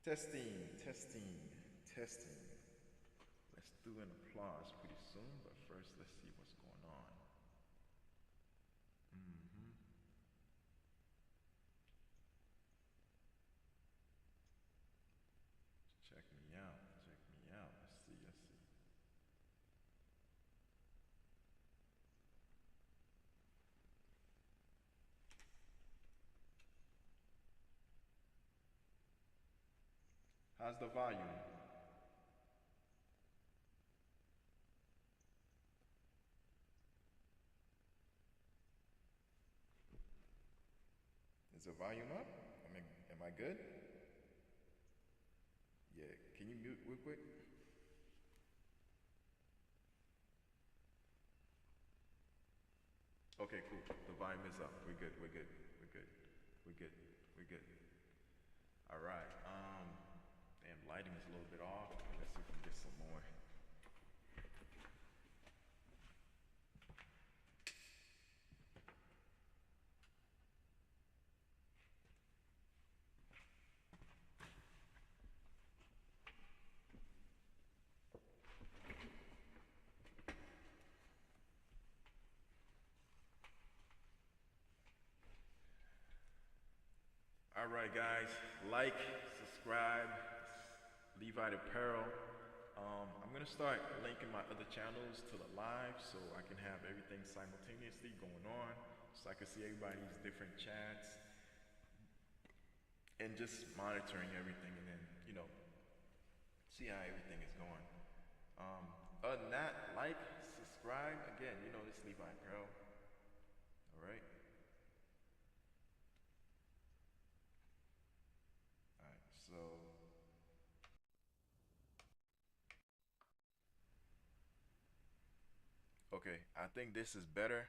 Testing, testing, testing. Let's do an applause pretty soon, but first let's see what's going on. hmm Check me out, check me out. Let's see, let's see. How's the volume? Is the volume up? Am I good? Yeah, can you mute real quick? Okay, cool. The volume is up. We're good, we're good, we're good, we're good, we're good. All right. Damn, lighting is a little bit off. Let's see if we can get some more. All right, guys. Like, subscribe, Levi Apparel. I'm gonna start linking my other channels to the live so I can have everything simultaneously going on, so I can see everybody's different chats and just monitoring everything, and then see how everything is going. Um, Other than that, like, subscribe. Again, this Levi Apparel. All right. All right. So okay, I think this is better.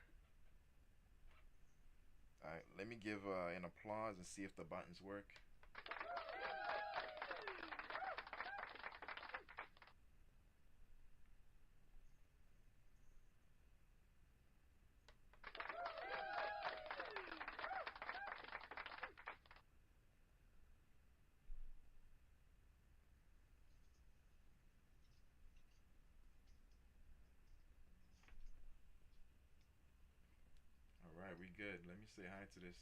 All right, let me give an applause and see if the buttons work. All right, we good. Let me say hi to this.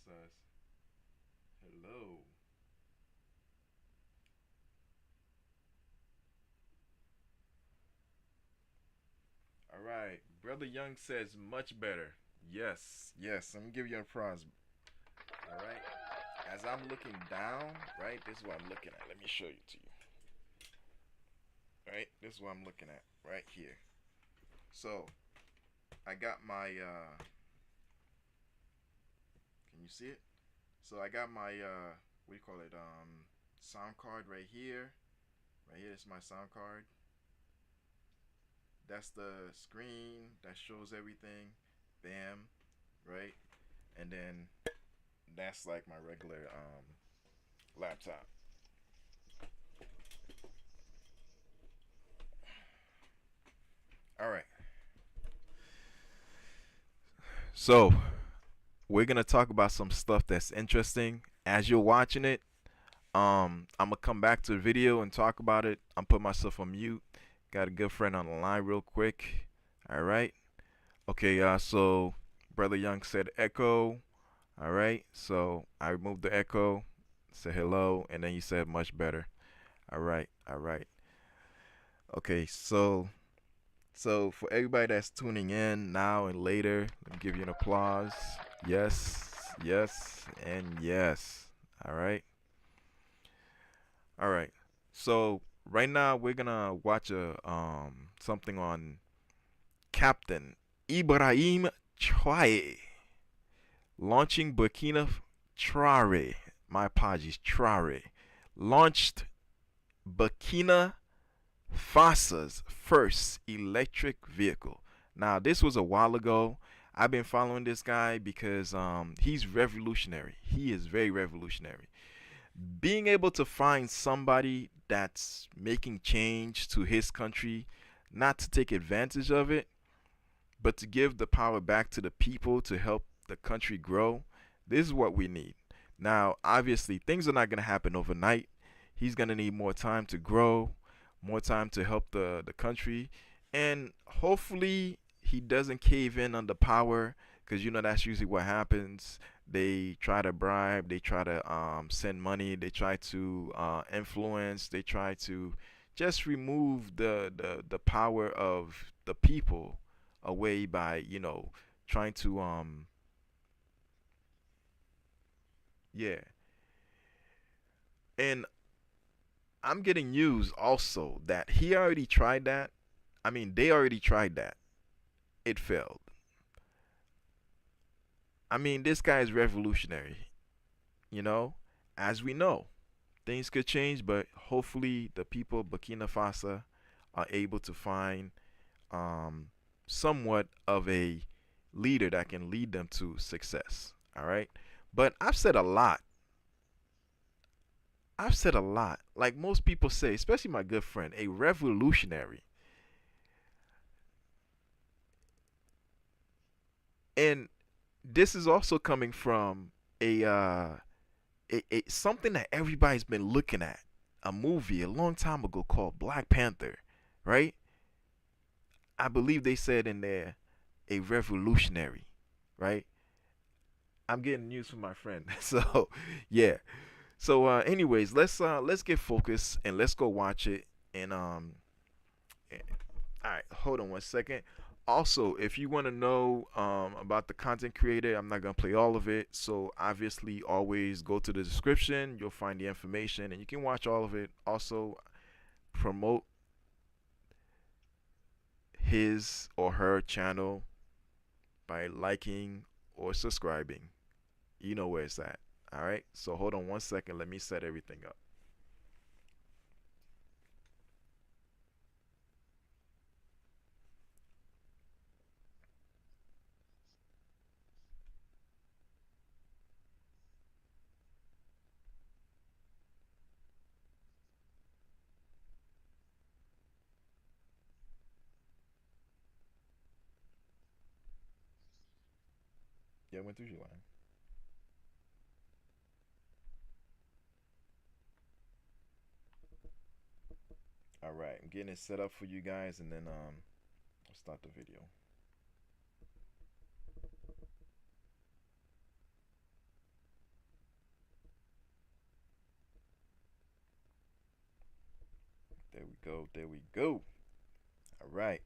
Hello. All right, Brother Young says much better. Yes, yes. Let me give you a applause. All right. As I'm looking down, right, this is what I'm looking at. Let me show you to you. Right, this is what I'm looking at right here. So I got my. Can you see it? So I got my what do you call it? Sound card right here. Right here is my sound card. That's the screen that shows everything. Bam, right? And then that's like my regular laptop. All right. So we're gonna talk about some stuff that's interesting. As you're watching it, I'm gonna come back to the video and talk about it. I'm putting myself on mute. Got a good friend on the line real quick. All right. Okay. So Brother Young said echo. All right. So I removed the echo. Said hello, and then you said much better. All right. All right. Okay. So for everybody that's tuning in now and later, let me give you an applause. Yes, yes, and yes. All right. All right. So right now we're gonna watch a something on Captain Ibrahim Traore launching Traore. My apologies, Traore launched Burkina Faso's first electric vehicle. Now, this was a while ago. I've been following this guy because he's revolutionary. He is very revolutionary. Being able to find somebody that's making change to his country, not to take advantage of it, but to give the power back to the people to help the country grow, this is what we need. Now, obviously, things are not going to happen overnight. He's gonna need more time to grow, more time to help the country, and hopefully he doesn't cave in under power, because you know that's usually what happens. They try to bribe, they try to send money, they try to influence, they try to just remove the power of the people away by trying to yeah. And I'm getting news also that he already tried that. I mean, they already tried that. It failed. I mean, this guy is revolutionary, you know? As we know, things could change, but hopefully the people of Burkina Faso are able to find um, somewhat of a leader that can lead them to success. All right. But I've said a lot. I've said a lot. Like most people say, especially my good friend, a revolutionary. And this is also coming from a something that everybody's been looking at, a movie a long time ago called Black Panther, right? I believe they said in there a revolutionary, right? I'm getting news from my friend. So, yeah. So anyways, let's get focused and let's go watch it. And all right, hold on one second. Also, if you want to know about the content creator, I'm not gonna play all of it. So obviously, always go to the description. You'll find the information, and you can watch all of it. Also, promote his or her channel by liking or subscribing. You know where it's at. All right. So hold on one second. Let me set everything up. Yeah, I went through your line. All right, I'm getting it set up for you guys, and then I'll start the video. There we go. There we go. All right.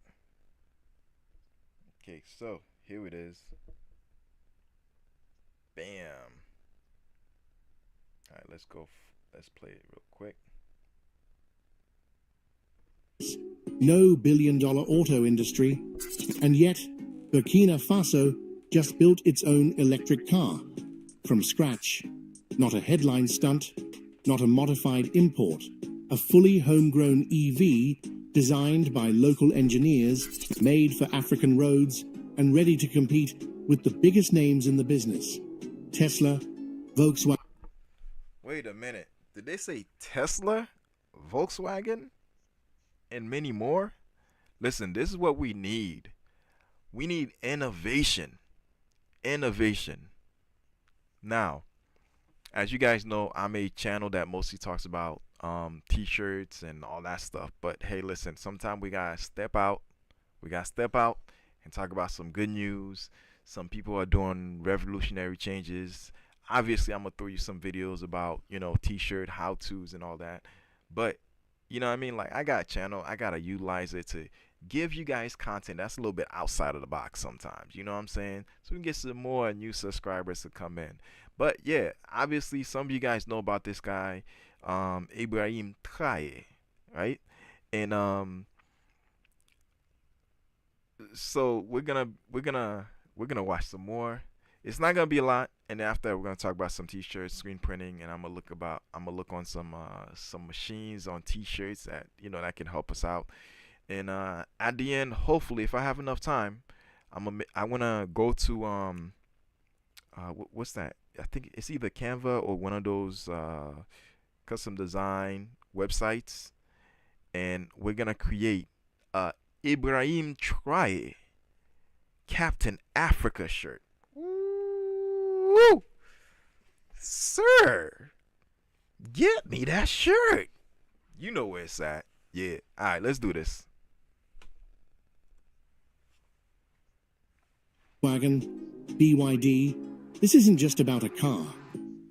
Okay, so here it is. Bam. All right, let's go. Let's play it real quick. No billion-dollar auto industry, and yet Burkina Faso just built its own electric car from scratch. Not a headline stunt, not a modified import, a fully homegrown EV designed by local engineers, made for African roads, and ready to compete with the biggest names in the business. Tesla, Volkswagen. Wait a minute. Did they say Tesla, Volkswagen, and many more? Listen, this is what we need. We need innovation. Innovation. Now, as you guys know, I'm a channel that mostly talks about t-shirts and all that stuff. But hey, listen, sometimes we gotta step out. We gotta step out and talk about some good news. Some people are doing revolutionary changes. Obviously, I'm gonna throw you some videos about t-shirt how-tos and all that. But you know what I mean? Like I got a channel, I gotta utilize it to give you guys content that's a little bit outside of the box sometimes. You know what I'm saying? So we can get some more new subscribers to come in. But yeah, obviously some of you guys know about this guy, Ibrahim Traore, right? And so we're gonna watch some more. It's not gonna be a lot, and after that, we're gonna talk about some t-shirts, screen printing, and I'm gonna look on some machines on t-shirts that that can help us out. And at the end, hopefully, if I have enough time, I wanna go to what's that? I think it's either Canva or one of those custom design websites, and we're gonna create a Ibrahim Traore Captain Africa shirt. Woo! Sir! Get me that shirt. You know where it's at. Yeah. All right, let's do this. Wagon, BYD, this isn't just about a car.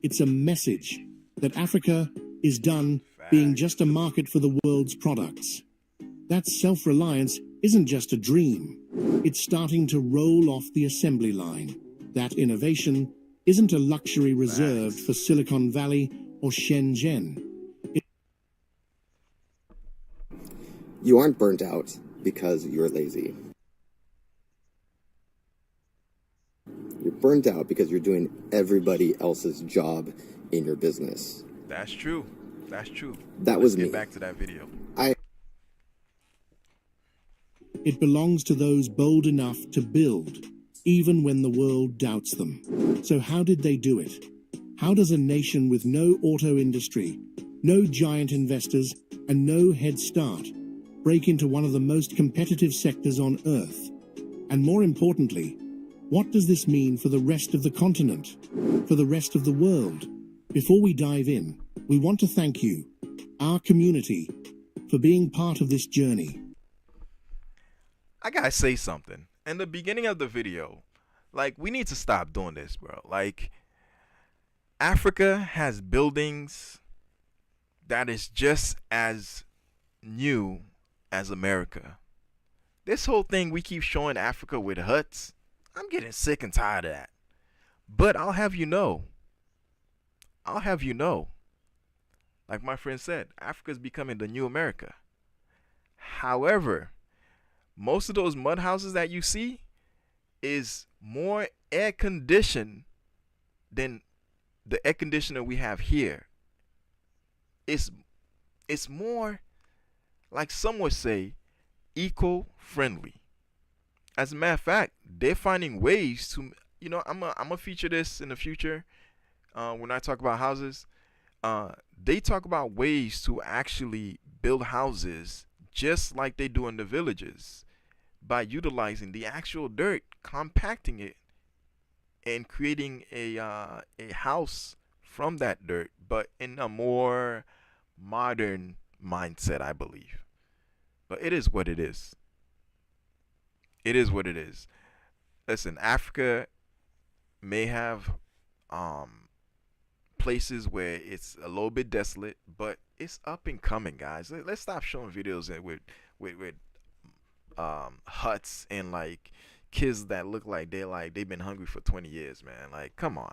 It's a message that Africa is done being just a market for the world's products. That self-reliance isn't just a dream. It's starting to roll off the assembly line. That innovation isn't a luxury reserved for Silicon Valley or Shenzhen. You aren't burnt out because you're lazy. You're burnt out because you're doing everybody else's job in your business. That's true. That's true. That Let's was get me. back to that video. It belongs to those bold enough to build, even when the world doubts them. So how did they do it? How does a nation with no auto industry, no giant investors, and no head start break into one of the most competitive sectors on Earth? And more importantly, what does this mean for the rest of the continent, for the rest of the world? Before we dive in, we want to thank you, our community, for being part of this journey. I gotta say something. In the beginning of the video, like, we need to stop doing this, bro. Like, Africa has buildings that is just as new as America. This whole thing we keep showing Africa with huts, I'm getting sick and tired of that. But I'll have you know, like my friend said, Africa's becoming the new America. However, most of those mud houses that you see is more air conditioned than the air conditioner we have here. It's more, like some would say, eco-friendly. As a matter of fact, they're finding ways to, I'm gonna feature this in the future when I talk about houses. They talk about ways to actually build houses just like they do in the villages, by utilizing the actual dirt, compacting it, and creating a house from that dirt, but in a more modern mindset, I believe. But it is what it is. It is what it is. Listen, Africa may have places where it's a little bit desolate, but it's up and coming, guys. Let's stop showing videos with huts and like kids that look like they've been hungry for 20 years, man. Like, come on.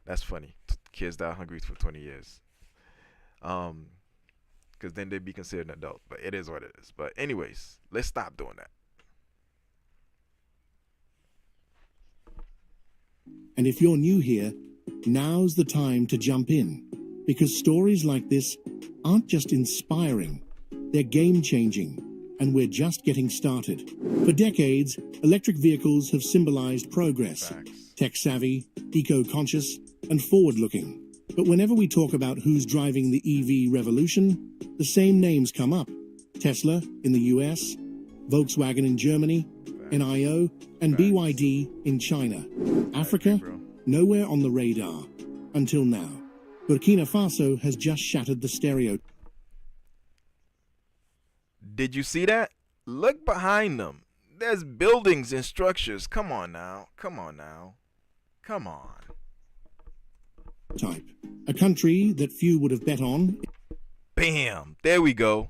That's funny. Kids that are hungry for 20 years. Because then they'd be considered an adult. But it is what it is. But anyways, let's stop doing that. And if you're new here, now's the time to jump in, because stories like this aren't just inspiring, they're game-changing, and we're just getting started. For decades, electric vehicles have symbolized progress, tech-savvy, eco-conscious, and forward-looking. But whenever we talk about who's driving the EV revolution, the same names come up. Tesla in the US, Volkswagen in Germany, NIO, and BYD in China. Africa, nowhere on the radar. Until now. Burkina Faso has just shattered the stereotype. Did you see that? Look behind them. There's buildings and structures. Come on now. Come on. A country that few would have bet on. Bam. There we go.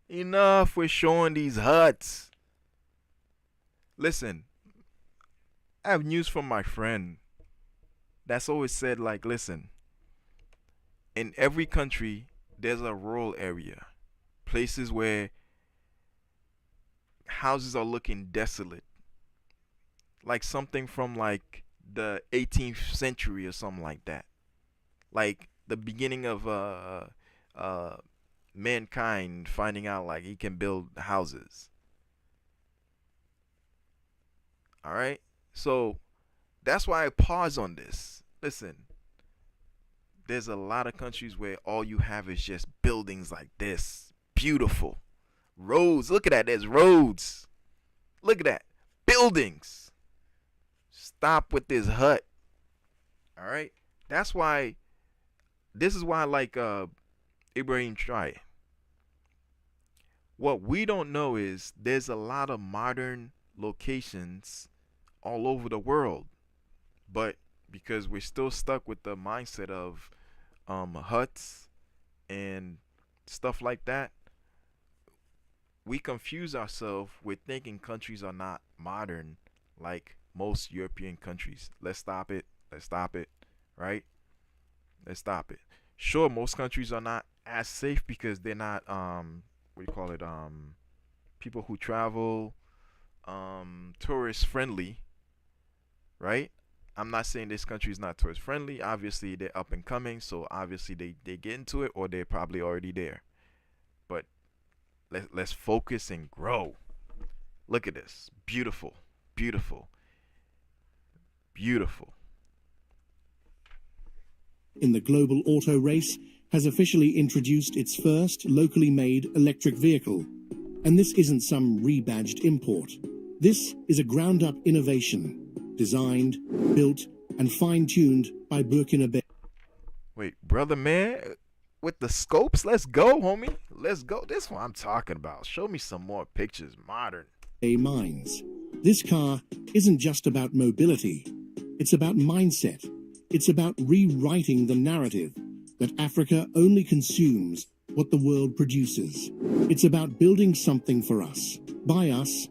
Enough with showing these huts. Listen, I have news from my friend that's always said, like, listen, in every country, there's a rural area. Places where houses are looking desolate. Like something from like the 18th century or something like that. Like the beginning of mankind finding out like he can build houses. All right? So that's why I pause on this. Listen, there's a lot of countries where all you have is just buildings like this. Beautiful. Roads. Look at that. There's roads. Look at that. Buildings. Stop with this hut. All right? That's why. This is why I like Ibrahim Traore. What we don't know is there's a lot of modern locations all over the world, but because we're still stuck with the mindset of huts and stuff like that, we confuse ourselves with thinking countries are not modern like most European countries. Let's stop it. Let's stop it. Right? Let's stop it. Sure, most countries are not as safe because they're not what do you call it? People who travel tourist friendly, right? I'm not saying this country is not tourist friendly. Obviously, they're up and coming, so obviously they get into it or they're probably already there. But let's focus and grow. Look at this. Beautiful. Beautiful. Beautiful. In the global auto race, has officially introduced its first locally made electric vehicle. And this isn't some rebadged import. This is a ground-up innovation, designed, built, and fine-tuned by Burkina Faso. Wait, brother man, with the scopes, let's go, homie. Let's go. This is what I'm talking about. Show me some more pictures, modern. Mines. This car isn't just about mobility. It's about mindset. It's about rewriting the narrative that Africa only consumes what the world produces. It's about building something for us, by us,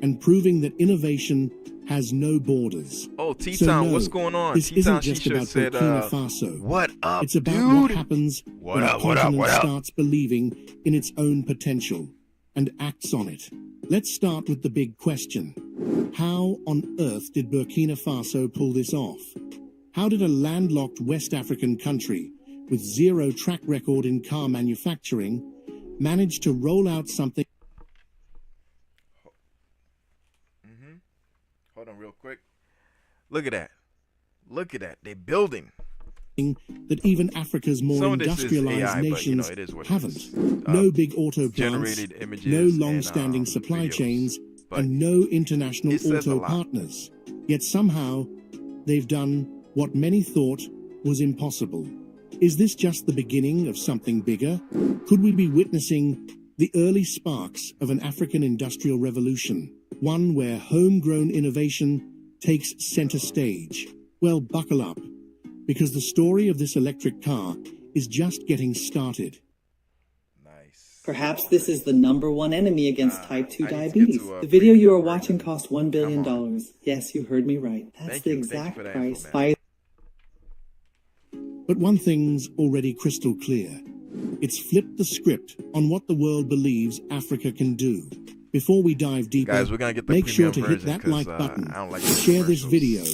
and proving that innovation has no borders. Oh, T-Town, So no, what's going on? this T-Town, isn't just she about said, Burkina Faso. what up, It's about dude? what happens when a continent starts believing in its own potential and acts on it. Let's start with the big question. How on earth did Burkina Faso pull this off? How did a landlocked West African country with zero track record in car manufacturing manage to roll out something Hold on real quick. Look at that. Look at that. They're building. that even Africa's more Some of this is industrialized AI, but, you nations know, it is what it haven't? is. No big auto plants, generated images no and, long-standing supply videos. chains, But and no international it says a auto lot. partners. Yet somehow, they've done what many thought was impossible. Is this just the beginning of something bigger? Could we be witnessing the early sparks of an African industrial revolution? One where homegrown innovation takes center stage? Well, buckle up, because the story of this electric car is just getting started. Nice. Perhaps this is the #1 enemy against type 2 I need to get diabetes. to a The video you are premium watching version. cost $1 billion. Come Yes, you heard me right. That's Thank the you exact for that price. info, man. But one thing's already crystal clear. It's flipped the script on what the world believes Africa can do. Before we dive deeper, Guys, we're gonna get the make sure premium to hit version that 'cause, like button, I don't like share this commercials. video,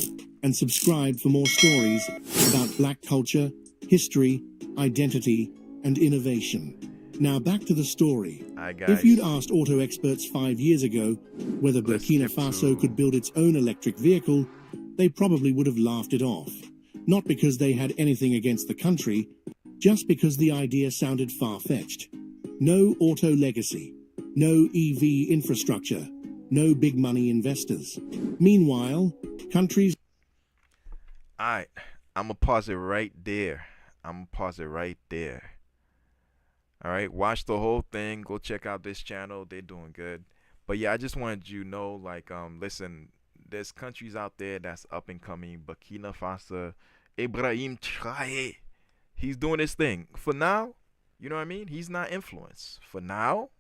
and subscribe for more stories about black culture, history, identity, and innovation. Now back to the story. Alright, guys. If you'd asked auto experts 5 years ago whether Let's Burkina skip Faso to- could build its own electric vehicle, they probably would have laughed it off. Not because they had anything against the country, just because the idea sounded far-fetched. No auto legacy, no EV infrastructure, no big money investors. Meanwhile, countries Alright, I'm gonna pause it right there. Alright, watch the whole thing. Go check out this channel. They're doing good. But yeah, I just wanted you to know, like, listen, there's countries out there that's up and coming. Burkina Faso, Ibrahim Traore, he's doing his thing. For now, you know what I mean? He's not influenced. For now,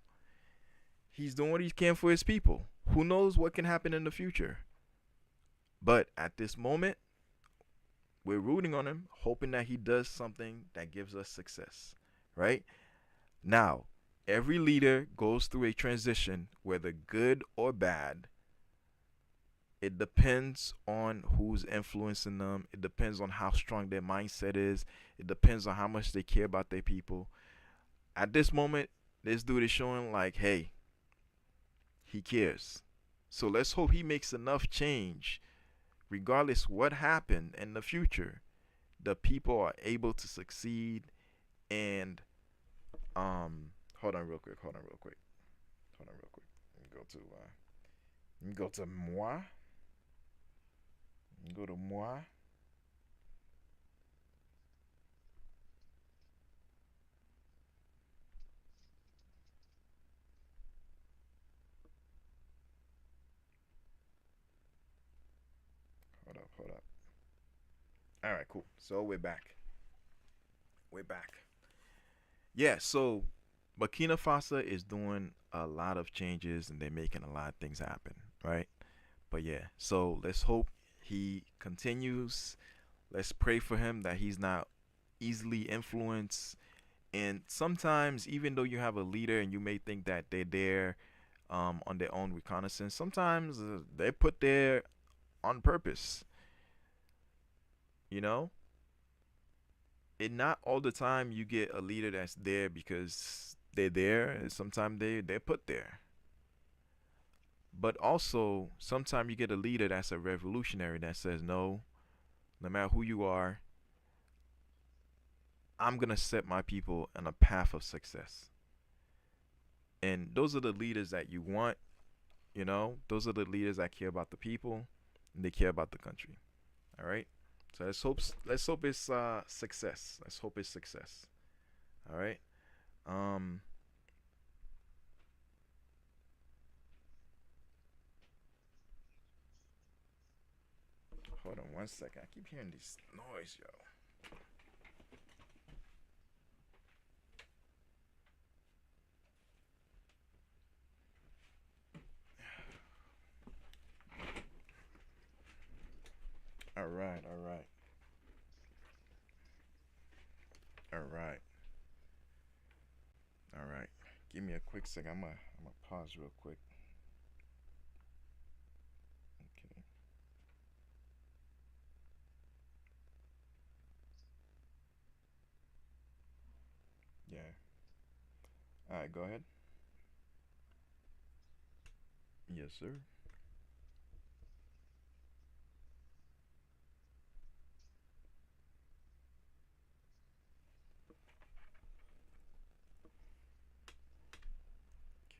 he's doing what he can for his people. Who knows what can happen in the future? But at this moment, we're rooting on him, hoping that he does something that gives us success, right? Now, every leader goes through a transition, whether good or bad. It depends on who's influencing them. It depends on how strong their mindset is. It depends on how much they care about their people. At this moment, this dude is showing like, hey, he cares. So let's hope he makes enough change, regardless what happened in the future, the people are able to succeed. And hold on real quick. Let me go to moi. Go to moi. right, cool. So we're back. We're back. Yeah, so Burkina Faso is doing a lot of changes and they're making a lot of things happen, right? But yeah, so let's hope he continues. Let's pray for him that he's not easily influenced. And sometimes, even though you have a leader and you may think that they're there on their own reconnaissance, sometimes they're put there on purpose. You know, and not all the time you get a leader that's there because they're there. And sometimes they're put there. But also, sometimes you get a leader that's a revolutionary that says, no, no matter who you are, I'm going to set my people on a path of success. And those are the leaders that you want, you know? Those are the leaders that care about the people and they care about the country. All right? So let's hope it's success. Let's hope it's success. All right? Um Hold on one second. I keep hearing this noise, yo. All right, all right, all right, all right. Give me a quick second. I'm gonna pause real quick. Okay. Yeah. All right. Go ahead. Yes, sir.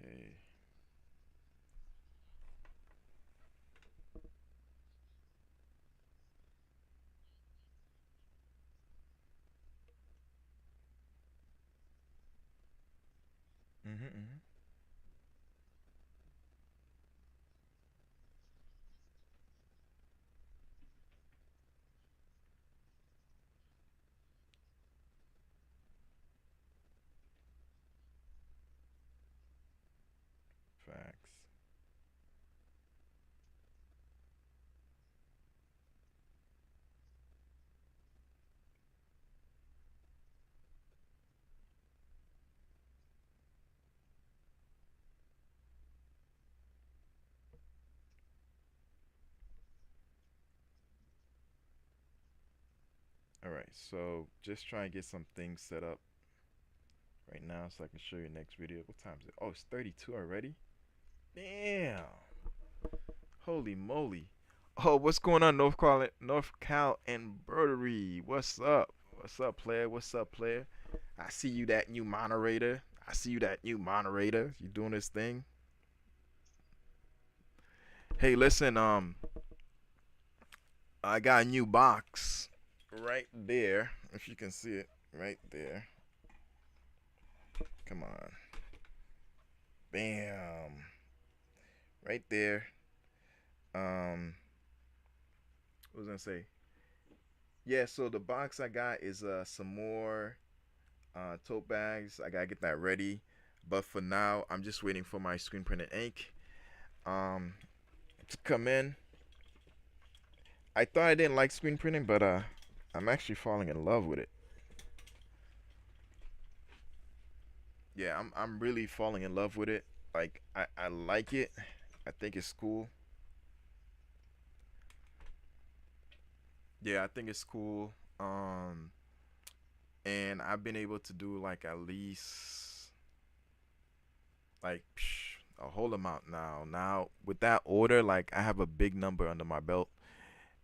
Okay. Mhm. Mhm. Facts. All right. So just try and get some things set up right now so I can show you next video. What time is it? Oh, it's 32 already. Damn. Holy moly. Oh, what's going on, North Cal Embroidery? What's up? What's up, player? What's up, player? I see you, that new moderator. I see you, that new moderator. You doing this thing? Hey, listen. I got a new box right there. If you can see it, right there. Come on. Bam. Right there. What was I gonna say? Yeah. So the box I got is some more tote bags. I gotta get that ready. But for now, I'm just waiting for my screen printed ink um, to come in. I thought I didn't like screen printing, but I'm actually falling in love with it. Yeah, I'm really falling in love with it. Like I like it. I think it's cool. Yeah, I think it's cool. And I've been able to do like at least like a whole amount now. Now with that order, like I have a big number under my belt,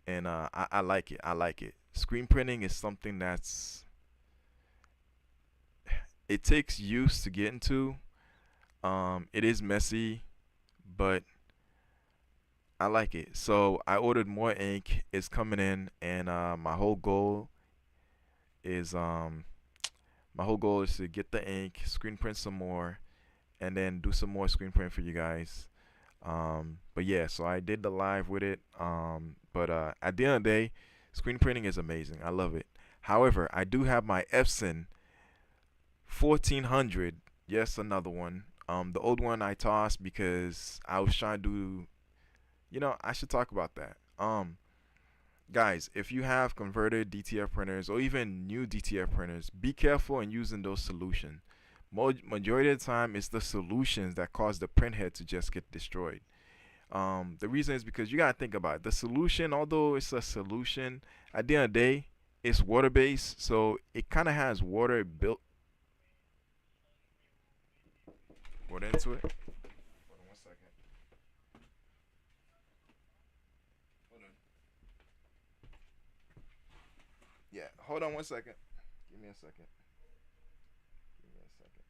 and I like it. I like it. Screen printing is something that's it takes use to get into. It is messy, but I like it. So I ordered more ink. It's coming in, and is um my whole goal is to get the ink, screen print some more, and then do some more screen print for you guys. But yeah, so I did the live with it. But at the end of the day, Screen printing is amazing. I love it. However, I do have my Epson 1400. Yes, another one. The old one I tossed because I was trying to do. I should talk about that. Guys, if you have converted DTF printers or even new DTF printers, be careful in using those solutions. Majority of the time, it's the solutions that cause the printhead to just get destroyed. The reason is because you gotta think about it. The solution, although it's a solution, at the end of the day, it's water based, so it kind of has water built water into it. Hold on one second. Hold on. Yeah, hold on one second. Give me a second. Give me a second.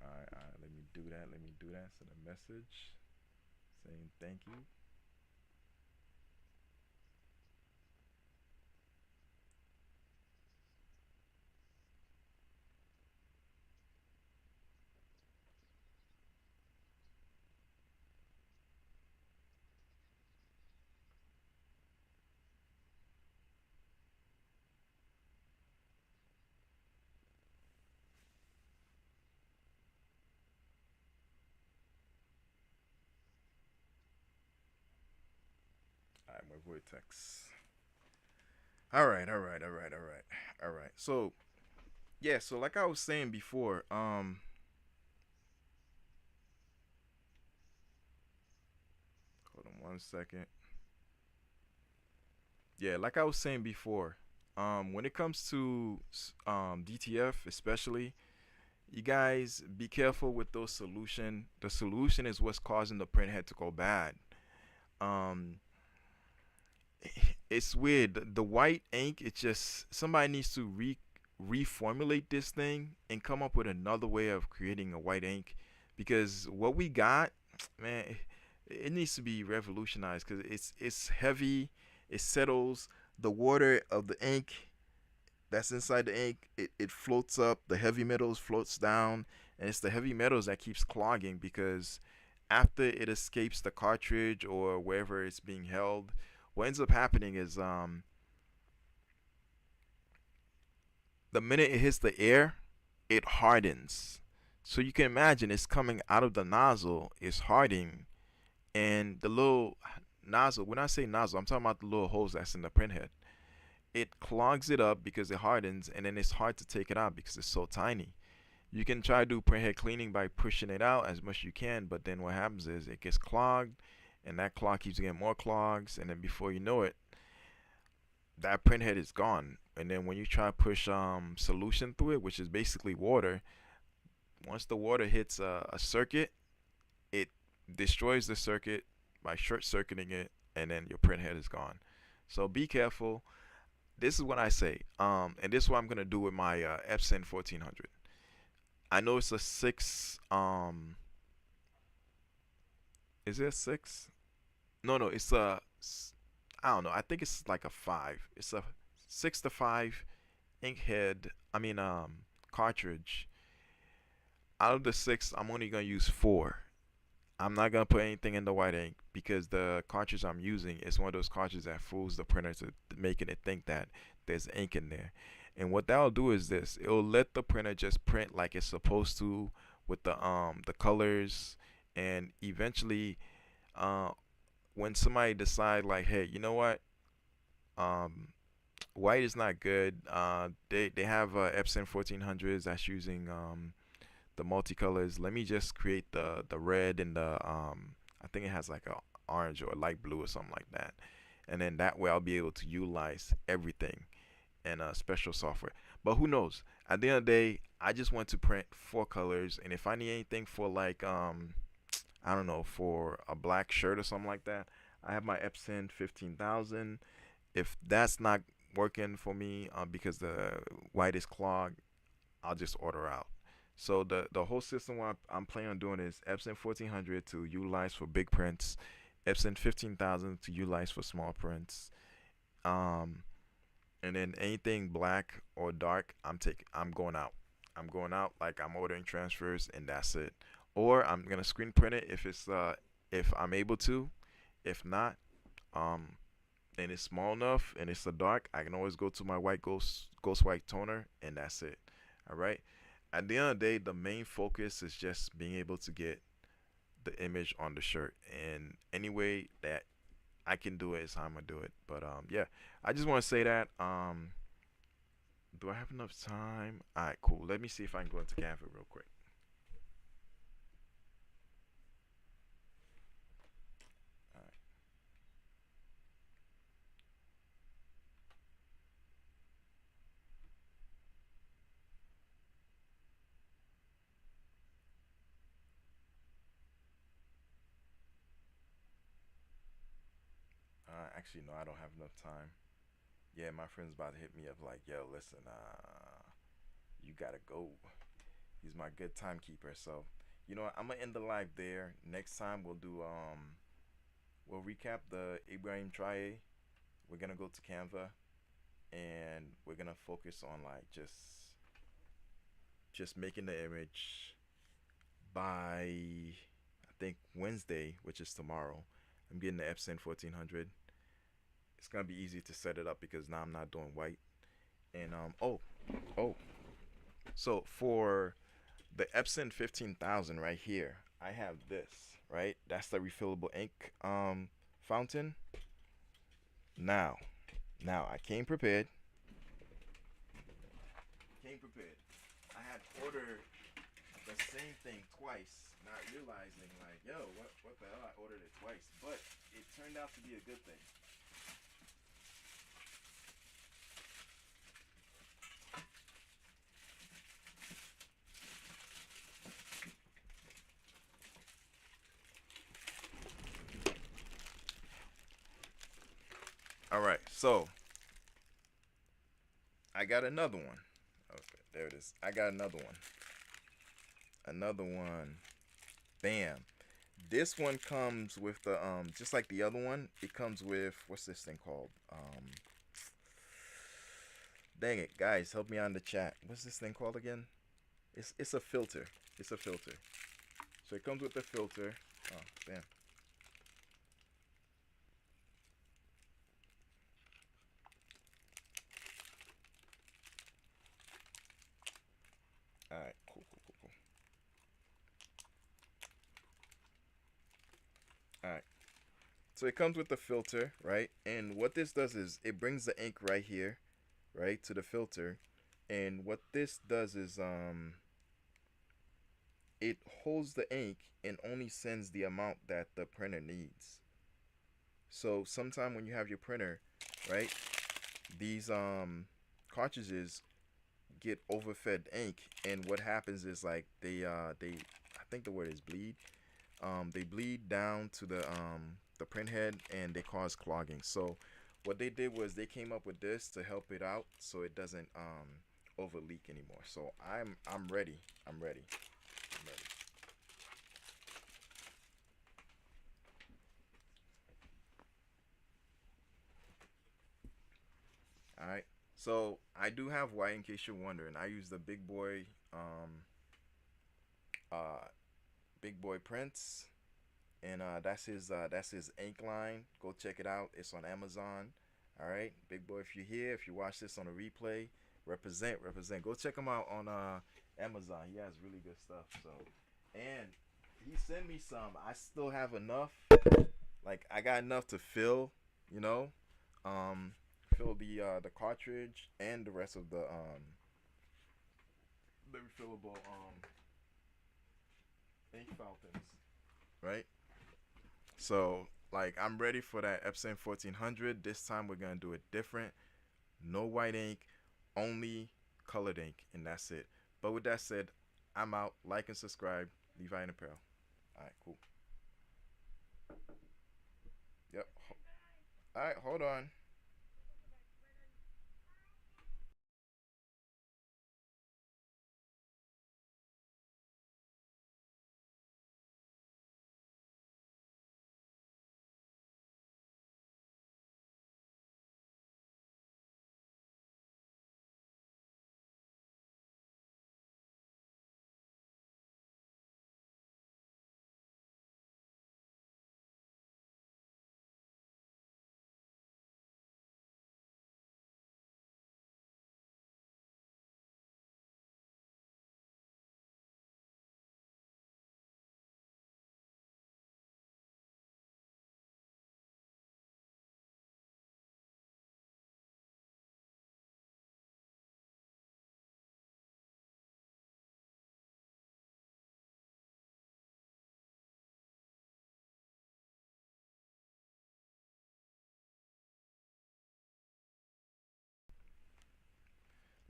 All right. Let me do that. Let me do that. Send a message saying thank you. All right, my vortex. All right, all right, all right, all right, all right. So yeah, so like I was saying before, hold on one second. Yeah, like I was saying before, when it comes to DTF especially, you guys be careful with those solution. The solution is what's causing the printhead to go bad. Um, it's weird. The white ink, it's just somebody needs to reformulate this thing and come up with another way of creating a white ink, because what we got, man, it needs to be revolutionized because it's heavy. It settles. The water of the ink that's inside the ink, it floats up. The heavy metals floats down, and it's the heavy metals that keeps clogging because after it escapes the cartridge or wherever it's being held, what ends up happening is the minute it hits the air, it hardens. So you can imagine it's coming out of the nozzle, it's hardening, and the little nozzle. When I say nozzle, I'm talking about the little holes that's in the printhead. It clogs it up because it hardens, and then it's hard to take it out because it's so tiny. You can try to do printhead cleaning by pushing it out as much as you can, but then what happens is it gets clogged, and that clog keeps getting more clogs, and then before you know it, that printhead is gone. And then when you try to push solution through it, which is basically water, once the water hits a circuit, it destroys the circuit by short circuiting it, and then your printhead is gone. So be careful. This is what I say. And this is what I'm gonna do with my Epson 1400. I know it's a six. Is it a six? No, no, it's a. I don't know. I think it's like a five. It's a 6 to 5 ink head. I mean, cartridge. Out of the six, I'm only gonna use four. I'm not gonna put anything in the white ink because the cartridge I'm using is one of those cartridges that fools the printer to making it think that there's ink in there. And what that'll do is this: it'll let the printer just print like it's supposed to with the colors, and eventually, uh, when somebody decide like, hey, you know what, um, white is not good. They have Epson 1400s that's using the multicolors. Let me just create the red and the I think it has like a orange or light blue or something like that, and then that way I'll be able to utilize everything in a special software. But who knows? At the end of the day, I just want to print 4 colors, and if I need anything for like I don't know, for a black shirt or something like that, I have my Epson 15,000. If that's not working for me because the white is clogged, I'll just order out. So the whole system what I'm planning on doing is Epson 1400 to utilize for big prints, Epson 15,000 to utilize for small prints, um, and then anything black or dark, I'm going out. I'm going out like I'm ordering transfers and that's it. Or I'm gonna screen print it if I'm able to. If not, um, and it's small enough and it's a dark, I can always go to my white ghost white toner and that's it. All right. At the end of the day, the main focus is just being able to get the image on the shirt, and any way that I can do it is how I'm gonna do it. But yeah, I just want to say that. Do I have enough time? All right, cool. Let me see if I can go into Canva real quick. All right. Actually, no, I don't have enough time. Yeah, my friend's about to hit me up like, yo, listen, you gotta go. He's my good timekeeper. So, you know what? I'm gonna end the live there. Next time we'll recap the Ibrahim Traore. We're gonna go to Canva and we're gonna focus on like just making the image by I think Wednesday, which is tomorrow. I'm getting the Epson 1400. It's gonna be easy to set it up because now I'm not doing white. And oh, so for the Epson 15,000 right here, I have this right. That's the refillable ink fountain. Now, I came prepared. I had ordered the same thing twice, not realizing like, yo, what the hell? I ordered it twice, but it turned out to be a good thing. All right, so I got another one. Okay, there it is. I got another one. Another one. Bam. This one comes with the just like the other one. It comes with what's this thing called? Dang it, guys, help me out in the chat. What's this thing called again? It's a filter. It's a filter. So it comes with the filter. Oh, damn. All right, cool. All right. So it comes with the filter, right? And what this does is it brings the ink right here, right, to the filter. And what this does is it holds the ink and only sends the amount that the printer needs. So sometime when you have your printer, right, these cartridges get overfed ink, and what happens is like they I think the word is bleed. They bleed down to the print head and they cause clogging. So what they did was they came up with this to help it out so it doesn't over leak anymore. So I'm ready. I'm ready. I'm ready. All right. So I do have white in case you're wondering. I use the uh big boy Prince, and that's his ink line. Go check it out. It's on Amazon. All right, big boy. If you're here, if you watch this on a replay, represent, represent. Go check him out on Amazon. He has really good stuff. So, and he sent me some. I still have enough. Like I got enough to fill. You know, um, fill the cartridge and the rest of the refillable ink fountains. Right. So like I'm ready for that Epson 1400. This time we're gonna do it different. No white ink, only colored ink, and that's it. But with that said, I'm out. Like and subscribe. Levi and Apparel. All right, cool. Yep. All right, hold on.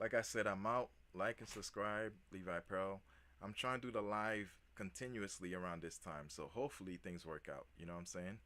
Like I said, I'm out. Like and subscribe. Levi Apparel. I'm trying to do the live continuously around this time, so hopefully things work out. You know what I'm saying?